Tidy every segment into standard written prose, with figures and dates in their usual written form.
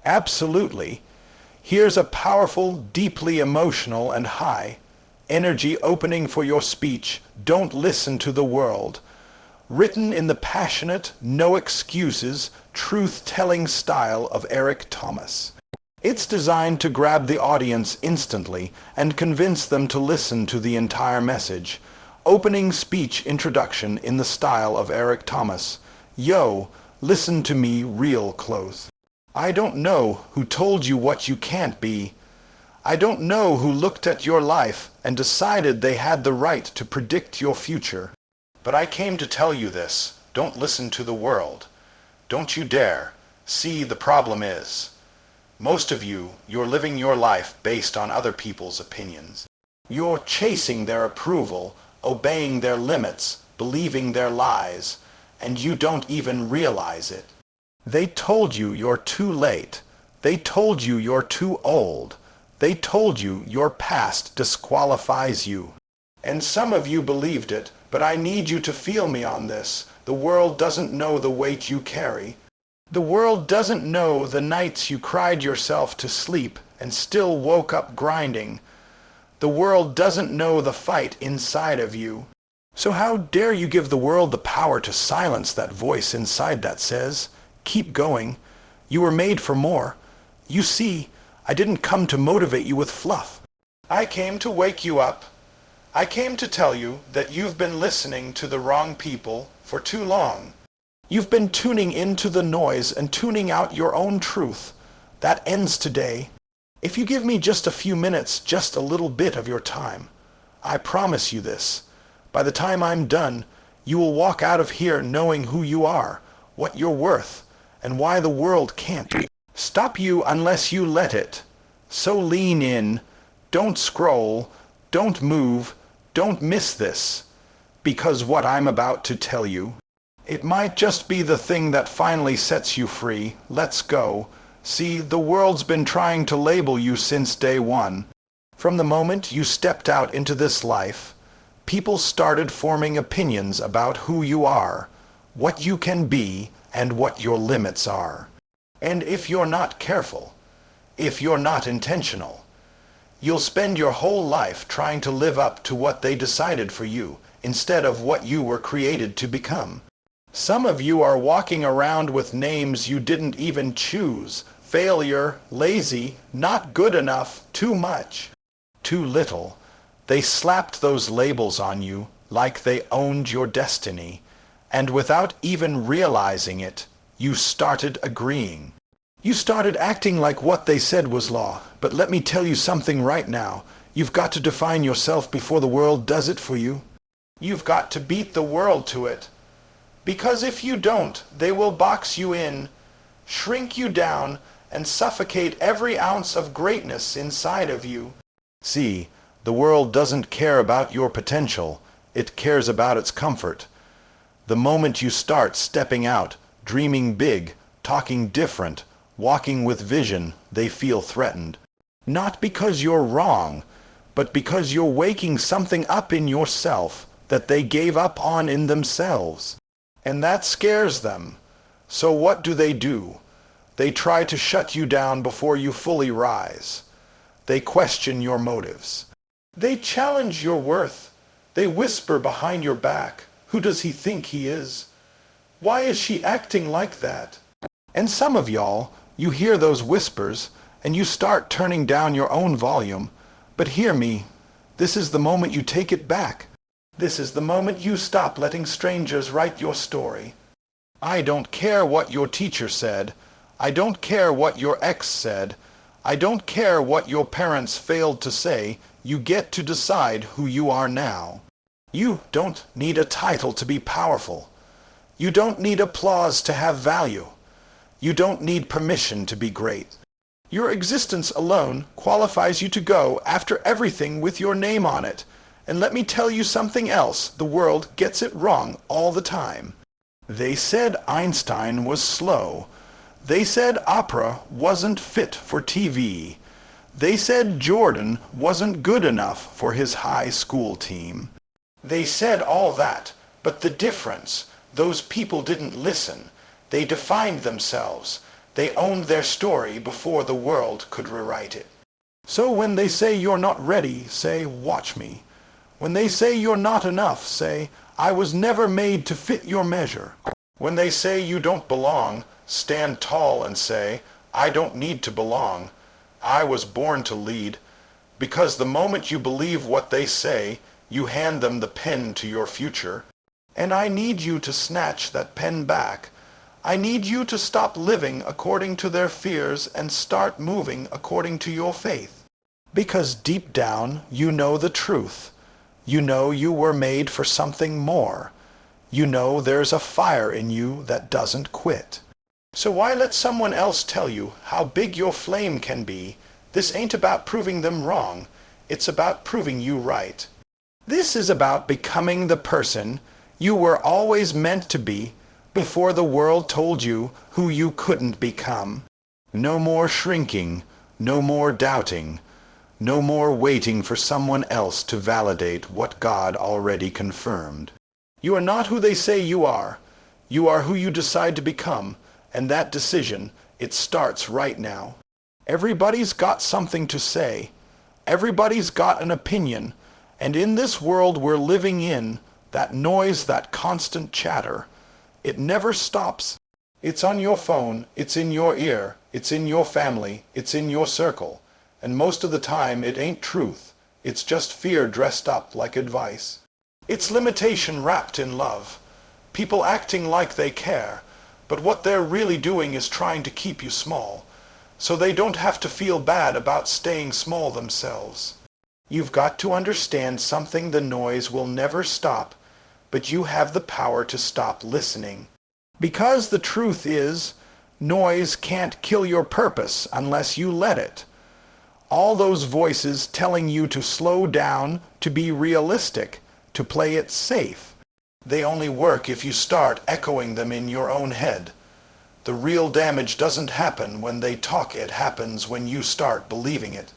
Absolutely. Here's a powerful, deeply emotional and high energy opening for your speech, Don't Listen to the World, written in the passionate, no excuses, truth-telling style of Eric Thomas. It's designed to grab the audience instantly and convince them to listen to the entire message. Opening speech introduction in the style of Eric Thomas. Yo, listen to me real close. I don't know who told you what you can't be. I don't know who looked at your life and decided they had the right to predict your future. But I came to tell you this. Don't listen to the world. Don't you dare. See, the problem is, most of you, you're living your life based on other people's opinions. You're chasing their approval, obeying their limits, believing their lies, and you don't even realize it. They told you you're too late. They told you you're too old. They told you your past disqualifies you. And some of you believed it, but I need you to feel me on this. The world doesn't know the weight you carry. The world doesn't know the nights you cried yourself to sleep and still woke up grinding. The world doesn't know the fight inside of you. So how dare you give the world the power to silence that voice inside that says, keep going. You were made for more. You see, I didn't come to motivate you with fluff. I came to wake you up. I came to tell you that you've been listening to the wrong people for too long. You've been tuning into the noise and tuning out your own truth. That ends today. If you give me just a few minutes, just a little bit of your time, I promise you this. By the time I'm done, you will walk out of here knowing who you are, what you're worth, and why the world can't stop you unless you let it. So lean in, don't scroll, don't move, don't miss this, because what I'm about to tell you, it might just be the thing that finally sets you free. Let's go. See, the world's been trying to label you since day one. From the moment you stepped out into this life, people started forming opinions about who you are, what you can be, and what your limits are. And if you're not careful, if you're not intentional, you'll spend your whole life trying to live up to what they decided for you, instead of what you were created to become. Some of you are walking around with names you didn't even choose. Failure, lazy, not good enough, too much, too little. They slapped those labels on you like they owned your destiny. And without even realizing it, you started agreeing. You started acting like what they said was law. But let me tell you something right now. You've got to define yourself before the world does it for you. You've got to beat the world to it. Because if you don't, they will box you in, shrink you down, and suffocate every ounce of greatness inside of you. See, the world doesn't care about your potential. It cares about its comfort. The moment you start stepping out, dreaming big, talking different, walking with vision, they feel threatened. Not because you're wrong, but because you're waking something up in yourself that they gave up on in themselves. And that scares them. So what do? They try to shut you down before you fully rise. They question your motives. They challenge your worth. They whisper behind your back, who does he think he is? Why is she acting like that? And some of y'all, you hear those whispers, and you start turning down your own volume. But hear me, this is the moment you take it back. This is the moment you stop letting strangers write your story. I don't care what your teacher said. I don't care what your ex said. I don't care what your parents failed to say. You get to decide who you are now. You don't need a title to be powerful. You don't need applause to have value. You don't need permission to be great. Your existence alone qualifies you to go after everything with your name on it. And let me tell you something else. The world gets it wrong all the time. They said Einstein was slow. They said opera wasn't fit for TV. They said Jordan wasn't good enough for his high school team. They said all that, but the difference, those people didn't listen. They defined themselves. They owned their story before the world could rewrite it. So when they say you're not ready, say, watch me. When they say you're not enough, say, I was never made to fit your measure. When they say you don't belong, stand tall and say, I don't need to belong. I was born to lead. Because the moment you believe what they say, you hand them the pen to your future. And I need you to snatch that pen back. I need you to stop living according to their fears and start moving according to your faith. Because deep down, you know the truth. You know you were made for something more. You know there's a fire in you that doesn't quit. So why let someone else tell you how big your flame can be? This ain't about proving them wrong. It's about proving you right. This is about becoming the person you were always meant to be before the world told you who you couldn't become. No more shrinking, no more doubting, no more waiting for someone else to validate what God already confirmed. You are not who they say you are. You are who you decide to become, and that decision, it starts right now. Everybody's got something to say. Everybody's got an opinion, and in this world we're living in, that noise, that constant chatter, it never stops. It's on your phone, it's in your ear, it's in your family, it's in your circle, and most of the time it ain't truth. It's just fear dressed up like advice. It's limitation wrapped in love. People acting like they care, but what they're really doing is trying to keep you small, so they don't have to feel bad about staying small themselves. You've got to understand something: the noise will never stop, but you have the power to stop listening. Because the truth is, noise can't kill your purpose unless you let it. All those voices telling you to slow down, to be realistic, to play it safe, they only work if you start echoing them in your own head. The real damage doesn't happen when they talk, it happens when you start believing it.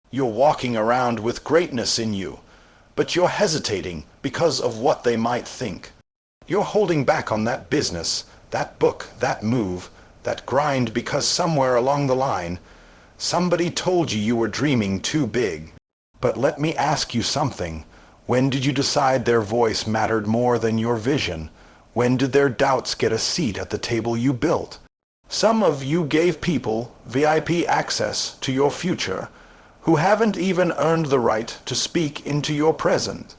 You're walking around with greatness in you, but you're hesitating because of what they might think. You're holding back on that business, that book, that move, that grind because somewhere along the line, somebody told you were dreaming too big. But let me ask you something. When did you decide their voice mattered more than your vision? When did their doubts get a seat at the table you built? Some of you gave people VIP access to your future who haven't even earned the right to speak into your present.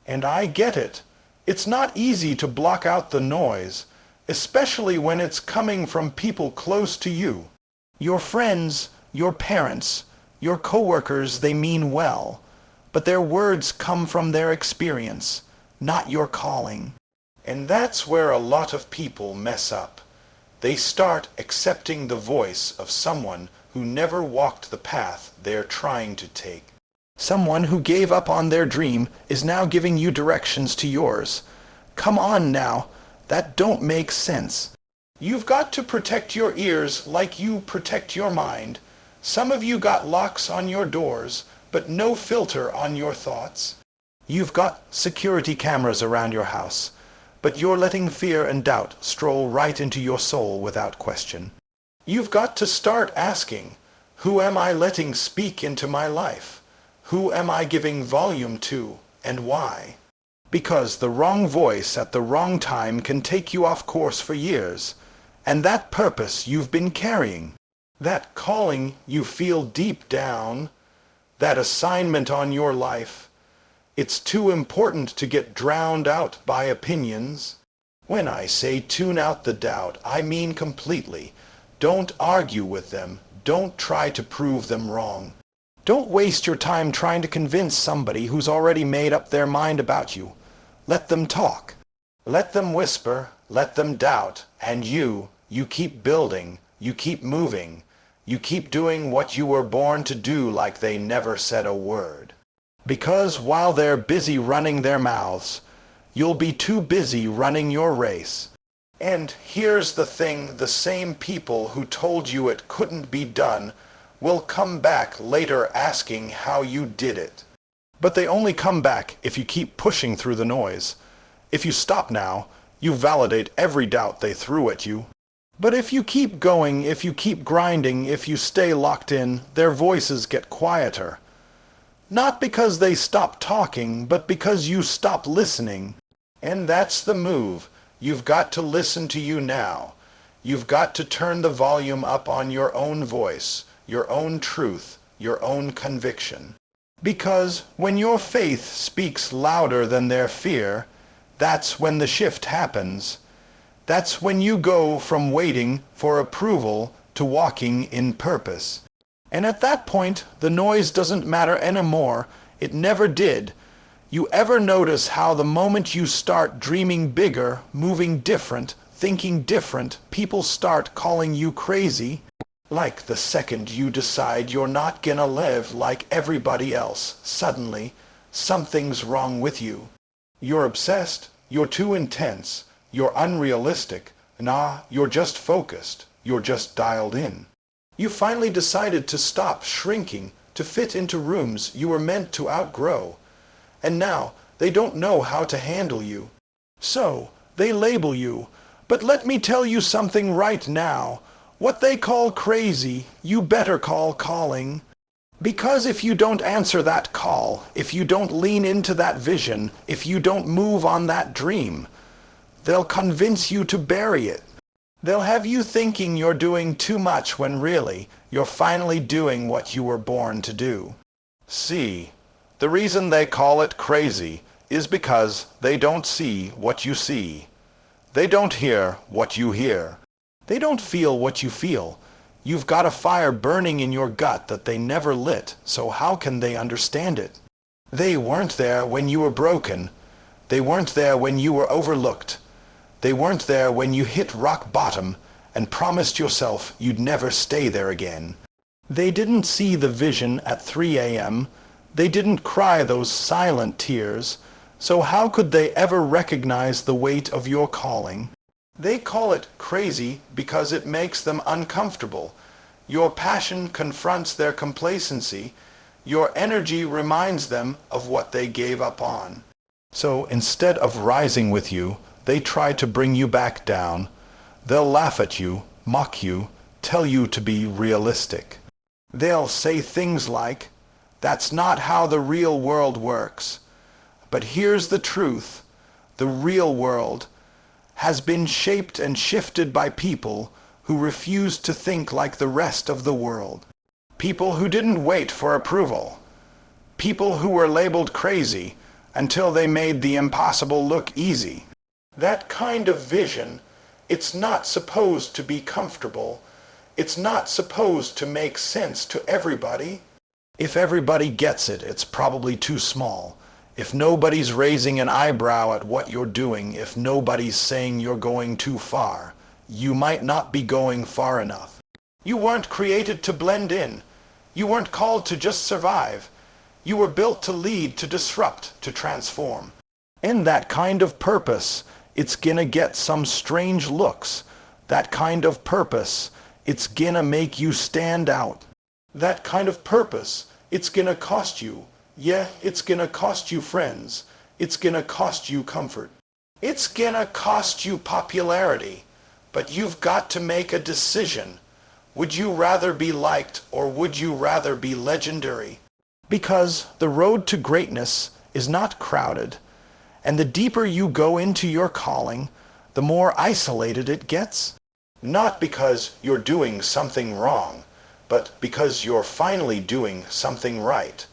And I get it. It's not easy to block out the noise, especially when it's coming from people close to you. Your friends, your parents, your coworkers, they mean well, but their words come from their experience, not your calling. And that's where a lot of people mess up. They start accepting the voice of someone who never walked the path they're trying to take. Someone who gave up on their dream is now giving you directions to yours. Come on now, that don't make sense. You've got to protect your ears like you protect your mind. Some of you got locks on your doors, but no filter on your thoughts. You've got security cameras around your house, but you're letting fear and doubt stroll right into your soul without question. You've got to start asking, who am I letting speak into my life? Who am I giving volume to, and why? Because the wrong voice at the wrong time can take you off course for years, and that purpose you've been carrying, that calling you feel deep down, that assignment on your life, it's too important to get drowned out by opinions. When I say tune out the doubt, I mean completely. Don't argue with them. Don't try to prove them wrong. Don't waste your time trying to convince somebody who's already made up their mind about you. Let them talk. Let them whisper. Let them doubt. And you keep building. You keep moving. You keep doing what you were born to do like they never said a word. Because while they're busy running their mouths, you'll be too busy running your race. And here's the thing, the same people who told you it couldn't be done will come back later asking how you did it. But they only come back if you keep pushing through the noise. If you stop now, you validate every doubt they threw at you. But if you keep going, if you keep grinding, if you stay locked in, their voices get quieter. Not because they stop talking, but because you stop listening. And that's the move. You've got to listen to you now. You've got to turn the volume up on your own voice, your own truth, your own conviction. Because when your faith speaks louder than their fear, that's when the shift happens. That's when you go from waiting for approval to walking in purpose. And at that point, the noise doesn't matter anymore. It never did. You ever notice how the moment you start dreaming bigger, moving different, thinking different, people start calling you crazy? Like the second you decide you're not gonna live like everybody else, suddenly, something's wrong with you. You're obsessed, you're too intense, you're unrealistic. Nah, you're just focused, you're just dialed in. You finally decided to stop shrinking, to fit into rooms you were meant to outgrow. And now they don't know how to handle you. So they label you. But let me tell you something right now. What they call crazy, you better call calling. Because if you don't answer that call, if you don't lean into that vision, if you don't move on that dream, they'll convince you to bury it. They'll have you thinking you're doing too much when really you're finally doing what you were born to do. See, the reason they call it crazy is because they don't see what you see. They don't hear what you hear. They don't feel what you feel. You've got a fire burning in your gut that they never lit, so how can they understand it? They weren't there when you were broken. They weren't there when you were overlooked. They weren't there when you hit rock bottom and promised yourself you'd never stay there again. They didn't see the vision at 3 a.m. They didn't cry those silent tears. So how could they ever recognize the weight of your calling? They call it crazy because it makes them uncomfortable. Your passion confronts their complacency. Your energy reminds them of what they gave up on. So instead of rising with you, they try to bring you back down. They'll laugh at you, mock you, tell you to be realistic. They'll say things like, "That's not how the real world works." But here's the truth. The real world has been shaped and shifted by people who refused to think like the rest of the world. People who didn't wait for approval. People who were labeled crazy until they made the impossible look easy. That kind of vision, it's not supposed to be comfortable. It's not supposed to make sense to everybody. If everybody gets it, it's probably too small. If nobody's raising an eyebrow at what you're doing, if nobody's saying you're going too far, you might not be going far enough. You weren't created to blend in. You weren't called to just survive. You were built to lead, to disrupt, to transform. And that kind of purpose, it's gonna get some strange looks. That kind of purpose, it's gonna make you stand out. That kind of purpose, it's gonna cost you. Yeah, it's gonna cost you friends. It's gonna cost you comfort. It's gonna cost you popularity. But you've got to make a decision. Would you rather be liked or would you rather be legendary? Because the road to greatness is not crowded. And the deeper you go into your calling, the more isolated it gets. Not because you're doing something wrong, but because you're finally doing something right.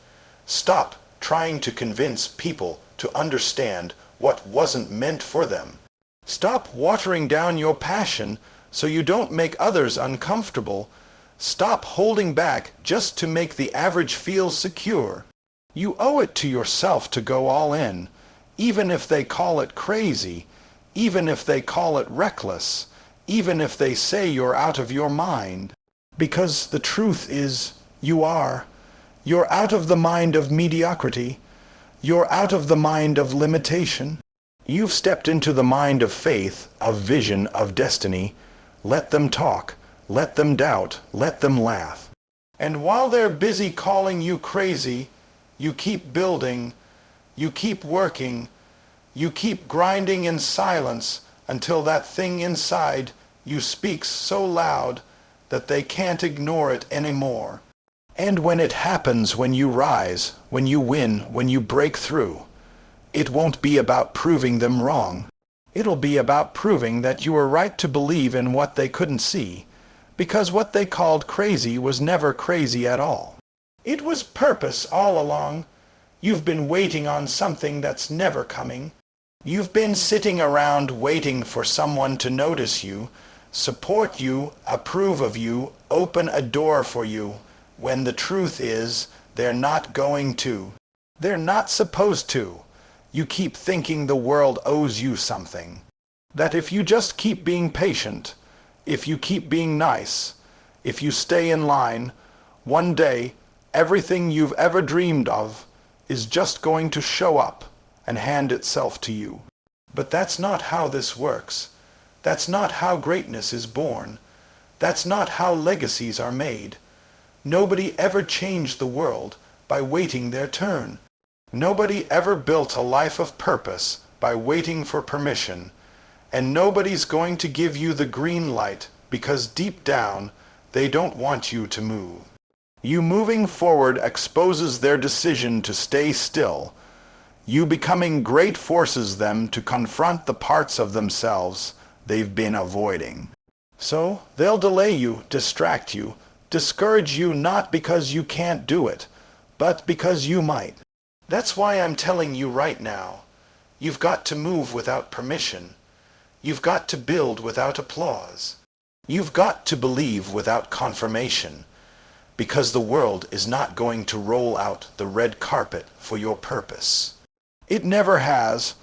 Stop trying to convince people to understand what wasn't meant for them. Stop watering down your passion so you don't make others uncomfortable. Stop holding back just to make the average feel secure. You owe it to yourself to go all in, even if they call it crazy, even if they call it reckless, even if they say you're out of your mind. Because the truth is, you are. You're out of the mind of mediocrity. You're out of the mind of limitation. You've stepped into the mind of faith, of vision, of destiny. Let them talk. Let them doubt. Let them laugh. And while they're busy calling you crazy, you keep building, you keep working, you keep grinding in silence until that thing inside You speak so loud that they can't ignore it anymore. And when it happens, when you rise, when you win, when you break through, it won't be about proving them wrong. It'll be about proving that you were right to believe in what they couldn't see, because what they called crazy was never crazy at all. It was purpose all along. You've been waiting on something that's never coming. You've been sitting around waiting for someone to notice you, support you, approve of you, open a door for you, when the truth is, they're not going to. They're not supposed to. You keep thinking the world owes you something. That if you just keep being patient, if you keep being nice, if you stay in line, one day everything you've ever dreamed of is just going to show up and hand itself to you. But that's not how this works. That's not how greatness is born. That's not how legacies are made. Nobody ever changed the world by waiting their turn. Nobody ever built a life of purpose by waiting for permission. And nobody's going to give you the green light because deep down they don't want you to move. You moving forward exposes their decision to stay still. You becoming great forces them to confront the parts of themselves they've been avoiding. So they'll delay you, distract you, discourage you not because you can't do it, but because you might. That's why I'm telling you right now, you've got to move without permission. You've got to build without applause. You've got to believe without confirmation, because the world is not going to roll out the red carpet for your purpose. It never has.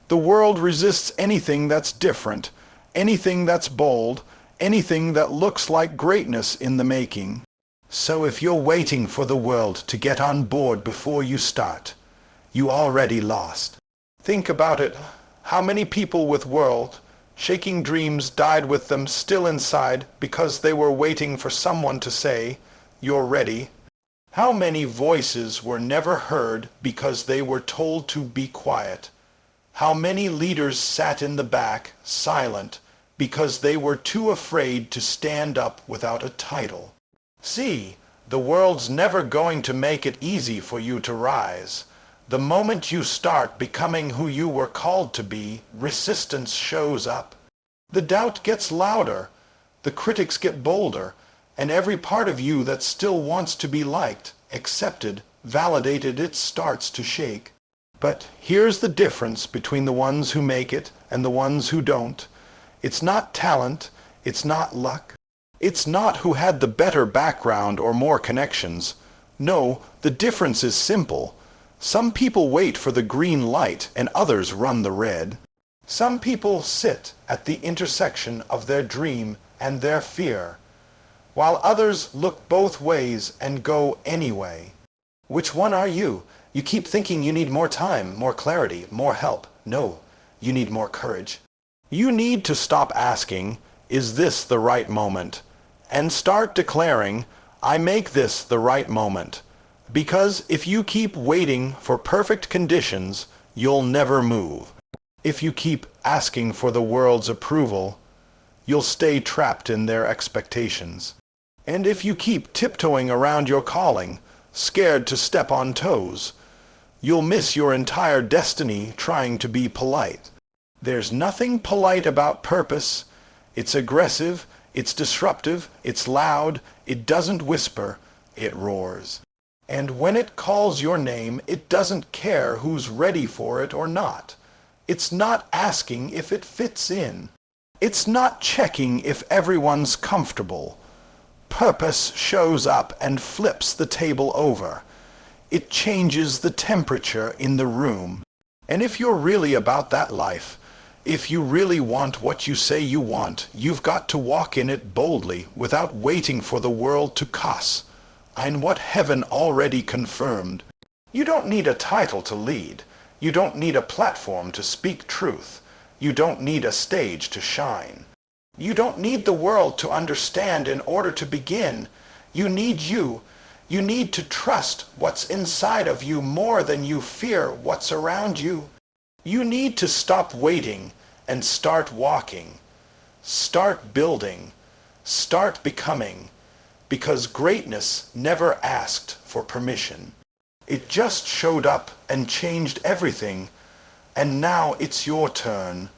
The world resists anything that's different, anything that's bold, anything that looks like greatness in the making. So if you're waiting for the world to get on board before you start, you already lost. Think about it. How many people with world-shaking dreams died with them still inside because they were waiting for someone to say, "You're ready"? How many voices were never heard because they were told to be quiet? How many leaders sat in the back, silent, because they were too afraid to stand up without a title? See, the world's never going to make it easy for you to rise. The moment you start becoming who you were called to be, resistance shows up. The doubt gets louder, the critics get bolder, and every part of you that still wants to be liked, accepted, validated, it starts to shake. But here's the difference between the ones who make it and the ones who don't. It's not talent, it's not luck. It's not who had the better background or more connections. No, the difference is simple. Some people wait for the green light and others run the red. Some people sit at the intersection of their dream and their fear, while others look both ways and go anyway. Which one are you? You keep thinking you need more time, more clarity, more help. No, you need more courage. You need to stop asking, "Is this the right moment?" and start declaring, "I make this the right moment." Because if you keep waiting for perfect conditions, you'll never move. If you keep asking for the world's approval, you'll stay trapped in their expectations. And if you keep tiptoeing around your calling, scared to step on toes, you'll miss your entire destiny trying to be polite. There's nothing polite about purpose. It's aggressive, it's disruptive, it's loud, it doesn't whisper, it roars. And when it calls your name, it doesn't care who's ready for it or not. It's not asking if it fits in. It's not checking if everyone's comfortable. Purpose shows up and flips the table over. It changes the temperature in the room. And if you're really about that life, if you really want what you say you want, you've got to walk in it boldly without waiting for the world to cuss on what heaven already confirmed. You don't need a title to lead. You don't need a platform to speak truth. You don't need a stage to shine. You don't need the world to understand in order to begin. You need you. You need to trust what's inside of you more than you fear what's around you. You need to stop waiting and start walking. Start building. Start becoming. Because greatness never asked for permission. It just showed up and changed everything. And now it's your turn.